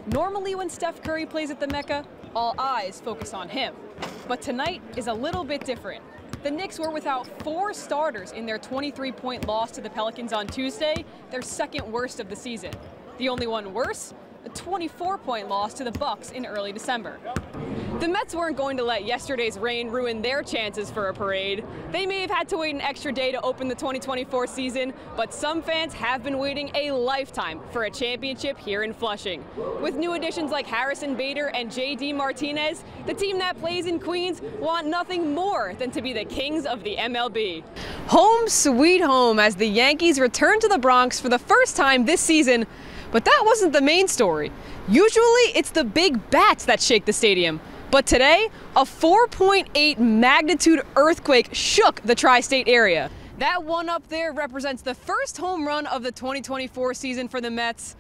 Normally when Steph Curry plays at the Mecca, all eyes focus on him. But tonight is a little bit different. The Knicks were without 4 starters in their 23-point loss to the Pelicans on Tuesday, their second worst of the season. The only one worse? A 24-point loss to the Bucks in early December. The Mets weren't going to let yesterday's rain ruin their chances for a parade. They may have had to wait an extra day to open the 2024 season, but some fans have been waiting a lifetime for a championship here in Flushing. With new additions like Harrison Bader and J.D. Martinez, the team that plays in Queens want nothing more than to be the kings of the MLB. Home sweet home as the Yankees return to the Bronx for the first time this season. But that wasn't the main story. Usually, it's the big bats that shake the stadium. But today, a 4.8 magnitude earthquake shook the tri-state area. That one up there represents the first home run of the 2024 season for the Mets.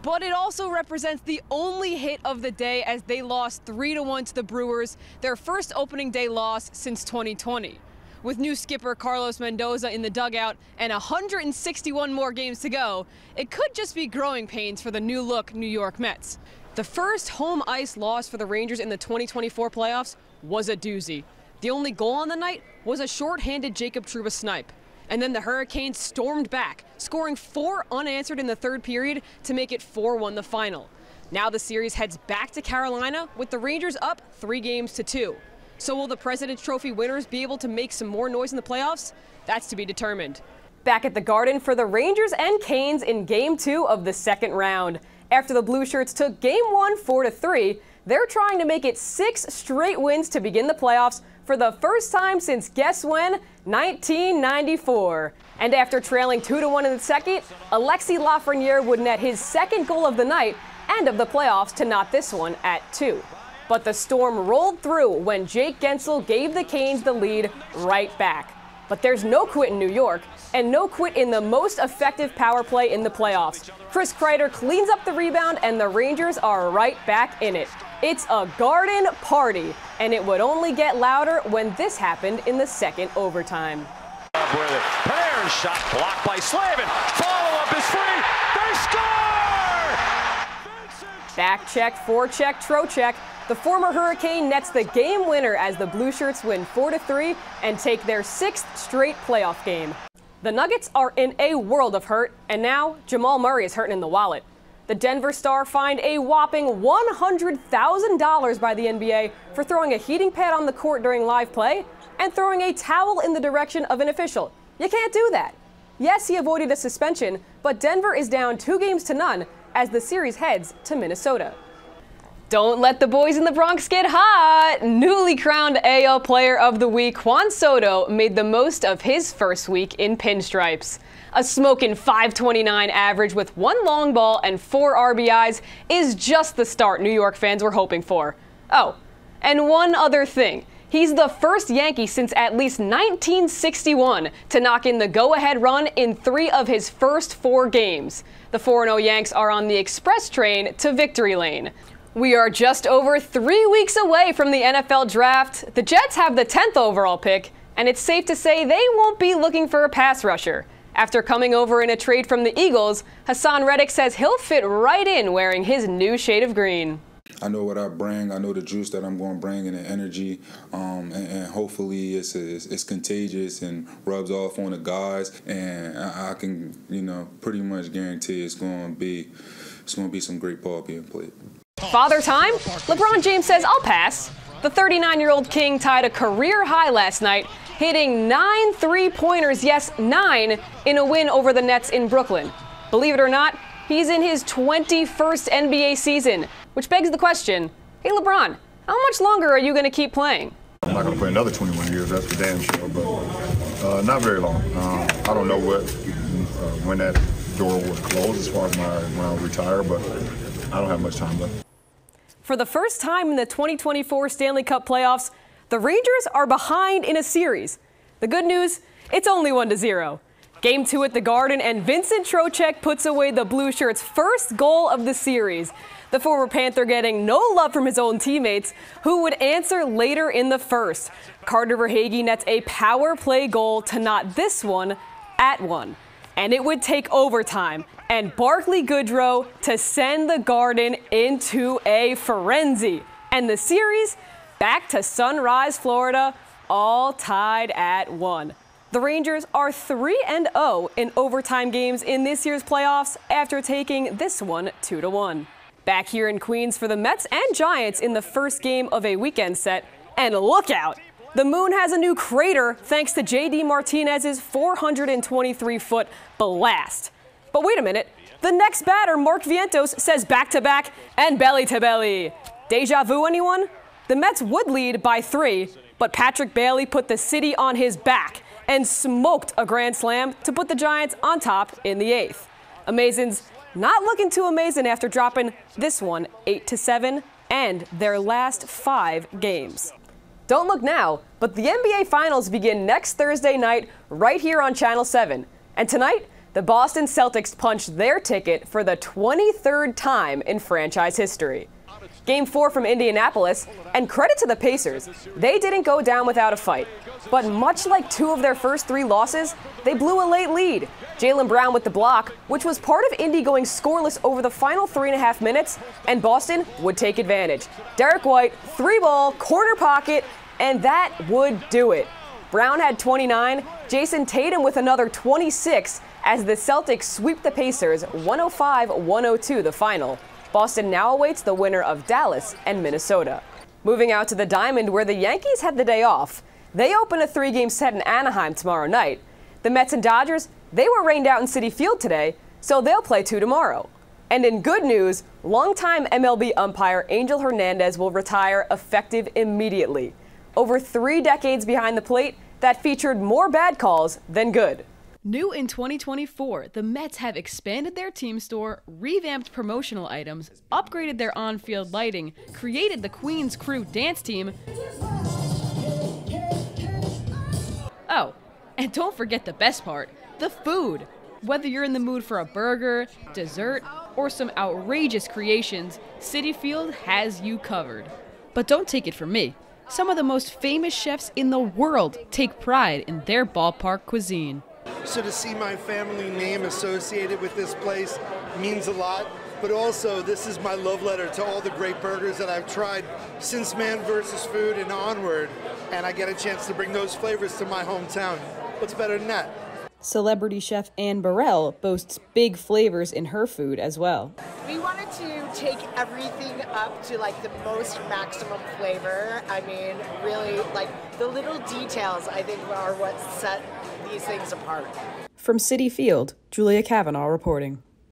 But it also represents the only hit of the day as they lost 3-1 to the Brewers, their first opening day loss since 2020. With new skipper Carlos Mendoza in the dugout and 161 more games to go, it could just be growing pains for the new-look New York Mets. The first home ice loss for the Rangers in the 2024 playoffs was a doozy. The only goal on the night was a shorthanded Jacob Trouba snipe. And then the Hurricanes stormed back, scoring 4 unanswered in the third period to make it 4-1 the final. Now the series heads back to Carolina with the Rangers up 3-2. So will the President's Trophy winners be able to make some more noise in the playoffs? That's to be determined. Back at the Garden for the Rangers and Canes in Game 2 of the second round. After the Blue Shirts took Game 1 4-3, they're trying to make it 6 straight wins to begin the playoffs for the first time since, guess when? 1994. And after trailing 2-1 in the second, Alexis Lafreniere would net his second goal of the night and of the playoffs to knot this one at 2. But the Storm rolled through when Jake Gensel gave the Canes the lead right back. But there's no quit in New York, and no quit in the most effective power play in the playoffs. Chris Kreider cleans up the rebound, and the Rangers are right back in it. It's a Garden party, and it would only get louder when this happened in the second overtime. Panarin's shot blocked by Slavin. Follow-up is free. They score! Back check, forecheck, Trocheck. The former Hurricane nets the game winner as the Blue Shirts win 4-3 and take their 6th straight playoff game. The Nuggets are in a world of hurt, and now Jamal Murray is hurting in the wallet. The Denver Star fined a whopping $100,000 by the NBA for throwing a heating pad on the court during live play and throwing a towel in the direction of an official. You can't do that. Yes, he avoided a suspension, but Denver is down 2-0 as the series heads to Minnesota. Don't let the boys in the Bronx get hot! Newly crowned AL Player of the Week, Juan Soto made the most of his first week in pinstripes. A smoking .529 average with 1 long ball and 4 RBIs is just the start New York fans were hoping for. Oh, and one other thing. He's the first Yankee since at least 1961 to knock in the go-ahead run in 3 of his first 4 games. The 4-0 Yanks are on the express train to victory lane. We are just over 3 weeks away from the NFL draft. The Jets have the 10th overall pick, and it's safe to say they won't be looking for a pass rusher. After coming over in a trade from the Eagles, Hassan Reddick says he'll fit right in wearing his new shade of green. I know what I bring. I know the juice that I'm going to bring and the energy, and hopefully it's contagious and rubs off on the guys. And I can, pretty much guarantee it's going to be some great ball being played. Father time? LeBron James says, I'll pass. The 39-year-old King tied a career high last night, hitting 9 3-pointers, yes, 9, in a win over the Nets in Brooklyn. Believe it or not, he's in his 21st NBA season, which begs the question, hey LeBron, how much longer are you going to keep playing? I'm not going to play another 21 years, that's for damn sure, but not very long. I don't know when that door will close as far as when I'll retire, but I don't have much time left. For the first time in the 2024 Stanley Cup playoffs, the Rangers are behind in a series. The good news, it's only 1-0. Game 2 at the Garden, and Vincent Trocheck puts away the Blue Shirts' first goal of the series. The former Panther getting no love from his own teammates, who would answer later in the first. Carter Verhaeghe nets a power play goal to knot this one at 1. And it would take overtime and Barkley Goodrow to send the Garden into a frenzy. And the series back to Sunrise, Florida, all tied at 1. The Rangers are 3-0 in overtime games in this year's playoffs after taking this one 2-1. Back here in Queens for the Mets and Giants in the first game of a weekend set. And look out! The moon has a new crater thanks to J.D. Martinez's 423-foot blast. But wait a minute. The next batter, Mark Vientos, says back-to-back and belly-to-belly. Deja vu, anyone? The Mets would lead by 3, but Patrick Bailey put the city on his back and smoked a grand slam to put the Giants on top in the 8th. Amazins not looking too amazing after dropping this one 8-7 and their last 5 games. Don't look now, but the NBA Finals begin next Thursday night right here on Channel 7. And tonight, the Boston Celtics punched their ticket for the 23rd time in franchise history. Game 4 from Indianapolis, and credit to the Pacers, they didn't go down without a fight. But much like 2 of their first 3 losses, they blew a late lead. Jaylen Brown with the block, which was part of Indy going scoreless over the final 3.5 minutes, and Boston would take advantage. Derek White, 3-ball, corner pocket, and that would do it. Brown had 29, Jason Tatum with another 26 as the Celtics sweep the Pacers 105-102 the final. Boston now awaits the winner of Dallas and Minnesota. Moving out to the Diamond where the Yankees had the day off. They open a 3-game set in Anaheim tomorrow night. The Mets and Dodgers, they were rained out in Citi Field today, so they'll play 2 tomorrow. And in good news, longtime MLB umpire Angel Hernandez will retire effective immediately. Over 3 decades behind the plate, that featured more bad calls than good. New in 2024, the Mets have expanded their team store, revamped promotional items, upgraded their on-field lighting, created the Queens Crew dance team. Oh, and don't forget the best part, the food. Whether you're in the mood for a burger, dessert, or some outrageous creations, Citi Field has you covered. But don't take it from me. Some of the most famous chefs in the world take pride in their ballpark cuisine. So to see my family name associated with this place means a lot, but also this is my love letter to all the great burgers that I've tried since Man vs. Food and onward, and I get a chance to bring those flavors to my hometown. What's better than that? Celebrity chef Anne Burrell boasts big flavors in her food as well. We wanted to take everything up to like the most maximum flavor. I mean, really, like the little details I think are what set these things apart. From Citi Field, Julia Cavanagh reporting.